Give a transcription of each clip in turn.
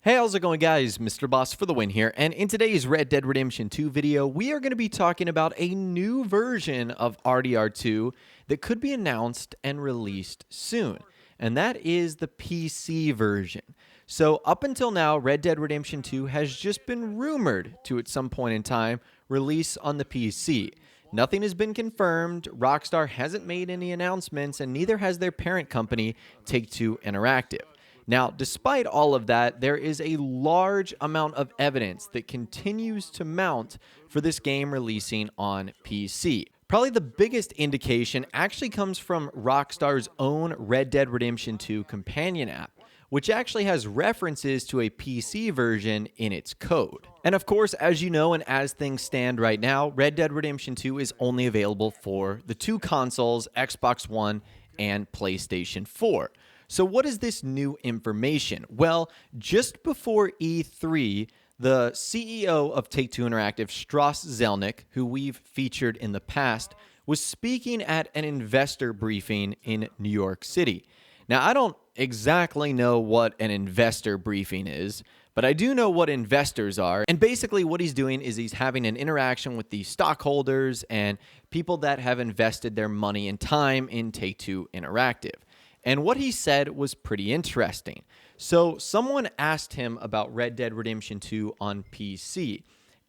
Hey, how's it going, guys? Mr. Boss for the win here, and in today's Red Dead Redemption 2 video, we are going to be talking about a new version of RDR2 that could be announced and released soon, and that is the PC version. So up until now, Red Dead Redemption 2 has just been rumored to, at some point in time, release on the PC. Nothing has been confirmed, Rockstar hasn't made any announcements, and neither has their parent company, Take-Two Interactive. Now, despite all of that, there is a large amount of evidence that continues to mount for this game releasing on PC. Probably the biggest indication actually comes from Rockstar's own Red Dead Redemption 2 companion app, which actually has references to a PC version in its code. And of course, as you know, and as things stand right now, Red Dead Redemption 2 is only available for the two consoles, Xbox One and PlayStation 4. So what is this new information? Well, just before E3, the CEO of Take-Two Interactive, Strauss Zelnick, who we've featured in the past, was speaking at an investor briefing in New York City. Now, I don't exactly know what an investor briefing is, but I do know what investors are. And basically what he's doing is he's having an interaction with the stockholders and people that have invested their money and time in Take-Two Interactive. And what he said was pretty interesting. So someone asked him about Red Dead Redemption 2 on PC,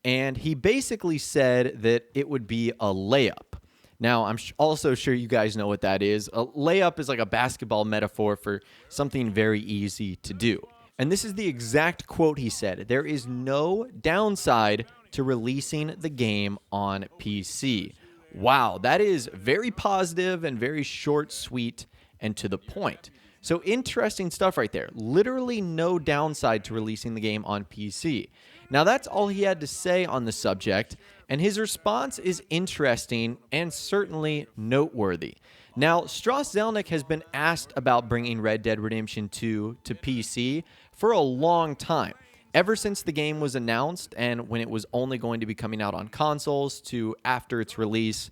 and he basically said that it would be a layup. Now, I'm also sure you guys know what that is. A layup is like a basketball metaphor for something very easy to do. And this is the exact quote he said. There is no downside to releasing the game on PC. Wow, that is very positive and very short, sweet, and to the point. So interesting stuff right there. Literally no downside to releasing the game on PC. Now that's all he had to say on the subject, and his response is interesting and certainly noteworthy. Now, Strauss Zelnick has been asked about bringing Red Dead Redemption 2 to PC for a long time. Ever since the game was announced and when it was only going to be coming out on consoles to after its release,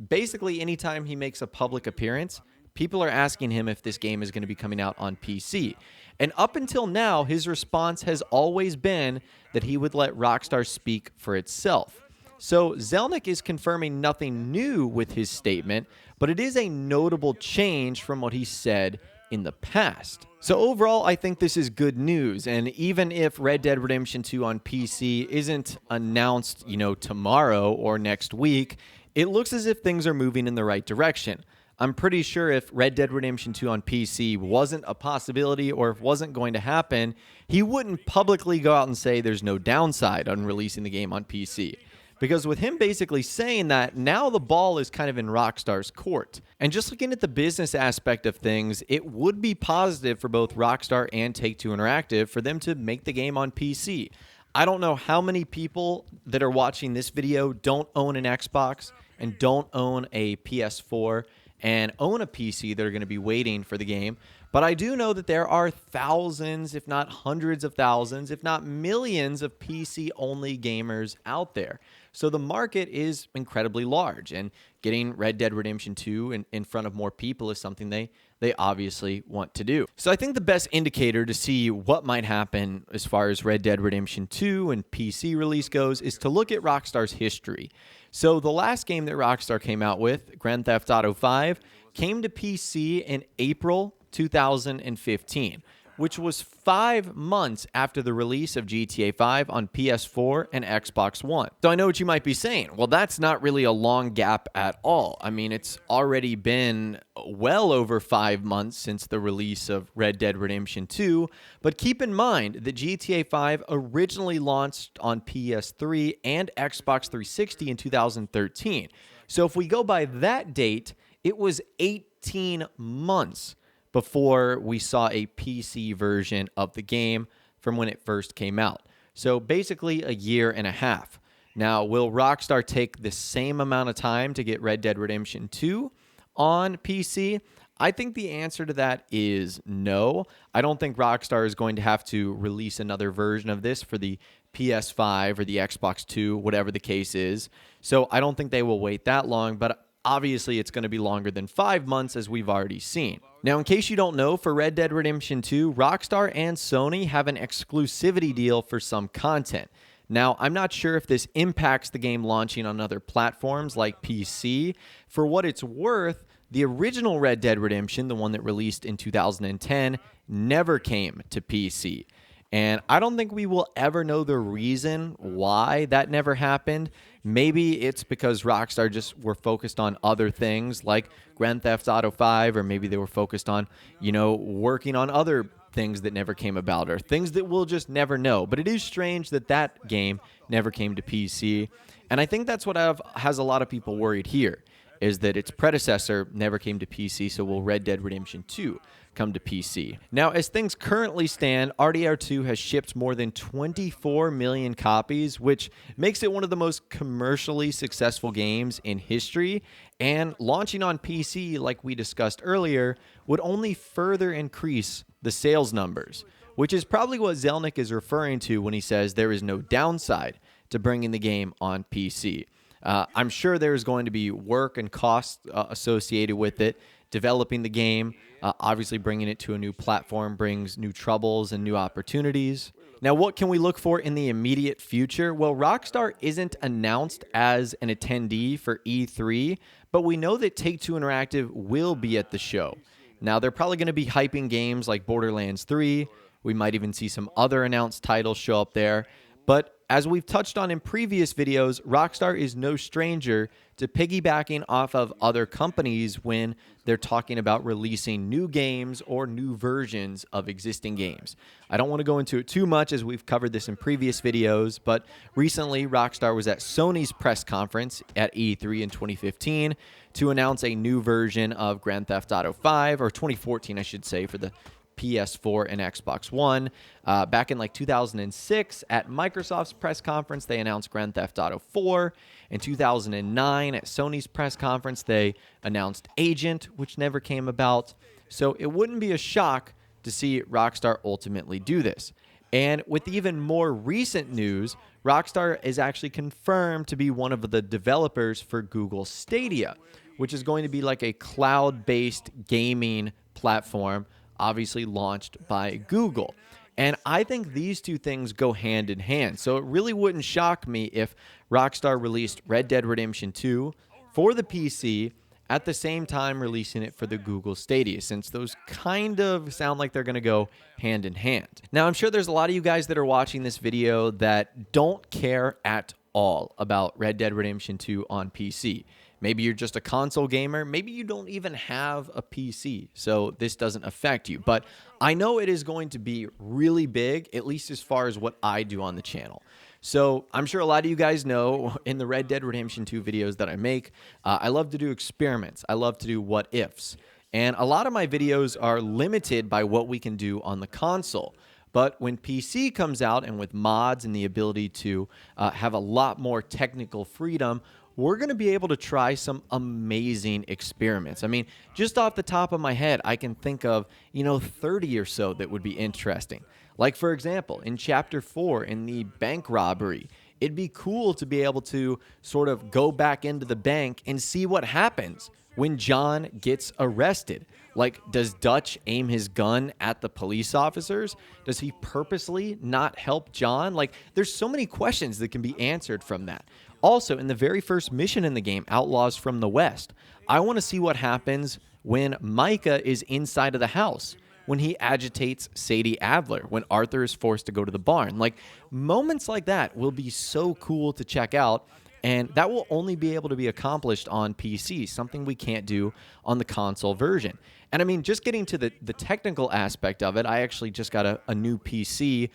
basically anytime he makes a public appearance, people are asking him if this game is going to be coming out on PC. And up until now, his response has always been that he would let Rockstar speak for itself. So Zelnick is confirming nothing new with his statement, but it is a notable change from what he said in the past. So overall, I think this is good news. And even if Red Dead Redemption 2 on PC isn't announced, tomorrow or next week, it looks as if things are moving in the right direction. I'm pretty sure if Red Dead Redemption 2 on PC wasn't a possibility or if wasn't going to happen, he wouldn't publicly go out and say there's no downside on releasing the game on PC. Because with him basically saying that, now the ball is kind of in Rockstar's court. And just looking at the business aspect of things, it would be positive for both Rockstar and Take-Two Interactive for them to make the game on PC. I don't know how many people that are watching this video don't own an Xbox and don't own a PS4 and own a PC that are going to be waiting for the game. But I do know that there are thousands, if not hundreds of thousands, if not millions of PC-only gamers out there. So the market is incredibly large, and getting Red Dead Redemption 2 in front of more people is something they obviously want to do. So I think the best indicator to see what might happen as far as Red Dead Redemption 2 and PC release goes is to look at Rockstar's history. So the last game that Rockstar came out with, Grand Theft Auto 5, came to PC in April 2015, which was 5 months after the release of GTA 5 on PS4 and Xbox One. So I know what you might be saying. Well, that's not really a long gap at all. I mean, it's already been well over 5 months since the release of Red Dead Redemption 2, but keep in mind that GTA 5 originally launched on PS3 and Xbox 360 in 2013. So if we go by that date, it was 18 months before we saw a PC version of the game from when it first came out. So basically a year and a half. Now, will Rockstar take the same amount of time to get Red Dead Redemption 2 on PC? I think the answer to that is no. I don't think Rockstar is going to have to release another version of this for the PS5 or the Xbox 2, whatever the case is. So I don't think they will wait that long, but obviously it's going to be longer than 5 months, as we've already seen. Now, in case you don't know, for Red Dead Redemption 2, Rockstar and Sony have an exclusivity deal for some content. Now, I'm not sure if this impacts the game launching on other platforms like PC. For what it's worth, the original Red Dead Redemption, the one that released in 2010, never came to PC. And I don't think we will ever know the reason why that never happened. Maybe it's because Rockstar just were focused on other things like Grand Theft Auto 5, or maybe they were focused on, working on other things that never came about, or things that we'll just never know. But it is strange that that game never came to PC. And I think that's what has a lot of people worried here, is that its predecessor never came to PC, so will Red Dead Redemption 2 come to PC? Now, as things currently stand, RDR2 has shipped more than 24 million copies, which makes it one of the most commercially successful games in history, and launching on PC, like we discussed earlier, would only further increase the sales numbers, which is probably what Zelnick is referring to when he says there is no downside to bringing the game on PC. I'm sure there's going to be work and costs associated with it. Developing the game, obviously bringing it to a new platform brings new troubles and new opportunities. Now, what can we look for in the immediate future? Well, Rockstar isn't announced as an attendee for E3, but we know that Take-Two Interactive will be at the show. Now, they're probably going to be hyping games like Borderlands 3. We might even see some other announced titles show up there. But as we've touched on in previous videos, Rockstar is no stranger to piggybacking off of other companies when they're talking about releasing new games or new versions of existing games. I don't want to go into it too much, as we've covered this in previous videos, but recently Rockstar was at Sony's press conference at E3 in 2015 to announce a new version of Grand Theft Auto 5, or 2014, I should say, for the PS4 and Xbox One. Back in like 2006 at Microsoft's press conference, they announced Grand Theft Auto 4. In 2009 at Sony's press conference, they announced Agent, which never came about. So it wouldn't be a shock to see Rockstar ultimately do this. And with even more recent news, Rockstar is actually confirmed to be one of the developers for Google Stadia, which is going to be like a cloud-based gaming platform, obviously launched by Google. And I think these two things go hand in hand. So it really wouldn't shock me if Rockstar released Red Dead Redemption 2 for the PC at the same time releasing it for the Google Stadia, since those kind of sound like they're going to go hand in hand. Now, I'm sure there's a lot of you guys that are watching this video that don't care at all about Red Dead Redemption 2 on PC. Maybe you're just a console gamer. Maybe you don't even have a PC, so this doesn't affect you. But I know it is going to be really big, at least as far as what I do on the channel. So I'm sure a lot of you guys know in the Red Dead Redemption 2 videos that I make, I love to do experiments. I love to do what ifs. And a lot of my videos are limited by what we can do on the console. But when PC comes out, and with mods and the ability to have a lot more technical freedom, we're going to be able to try some amazing experiments. I mean, just off the top of my head, I can think of, 30 or so that would be interesting. Like, for example, in Chapter 4, in the bank robbery, it'd be cool to be able to sort of go back into the bank and see what happens when John gets arrested. Like, does Dutch aim his gun at the police officers? Does he purposely not help John? Like, there's so many questions that can be answered from that. Also, in the very first mission in the game, Outlaws from the West, I want to see what happens when Micah is inside of the house, when he agitates Sadie Adler, when Arthur is forced to go to the barn. Like, moments like that will be so cool to check out, and that will only be able to be accomplished on PC, something we can't do on the console version. And I mean, just getting to the technical aspect of it, I actually just got a new PC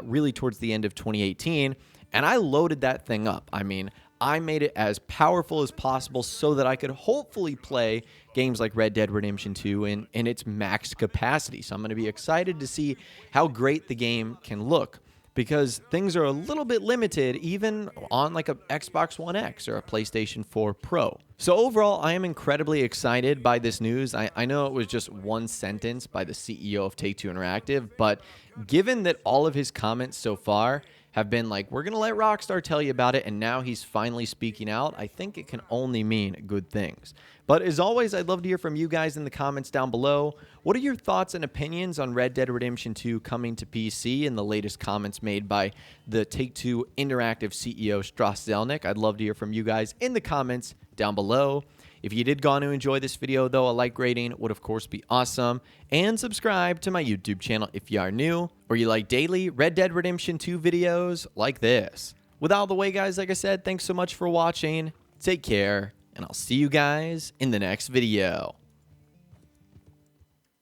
really towards the end of 2018, and I loaded that thing up. I mean, I made it as powerful as possible so that I could hopefully play games like Red Dead Redemption 2 in its max capacity. So I'm going to be excited to see how great the game can look, because things are a little bit limited even on like a Xbox One X or a PlayStation 4 Pro. So overall, I am incredibly excited by this news. I know it was just one sentence by the CEO of Take-Two Interactive, but given that all of his comments so far have been like, we're going to let Rockstar tell you about it, and now he's finally speaking out, I think it can only mean good things. But as always, I'd love to hear from you guys in the comments down below. What are your thoughts and opinions on Red Dead Redemption 2 coming to PC and the latest comments made by the Take-Two Interactive CEO Strauss Zelnick? I'd love to hear from you guys in the comments down below. If you did go on to enjoy this video, though, a like rating would, of course, be awesome. And subscribe to my YouTube channel if you are new or you like daily Red Dead Redemption 2 videos like this. With all the way, guys, like I said, thanks so much for watching. Take care, and I'll see you guys in the next video.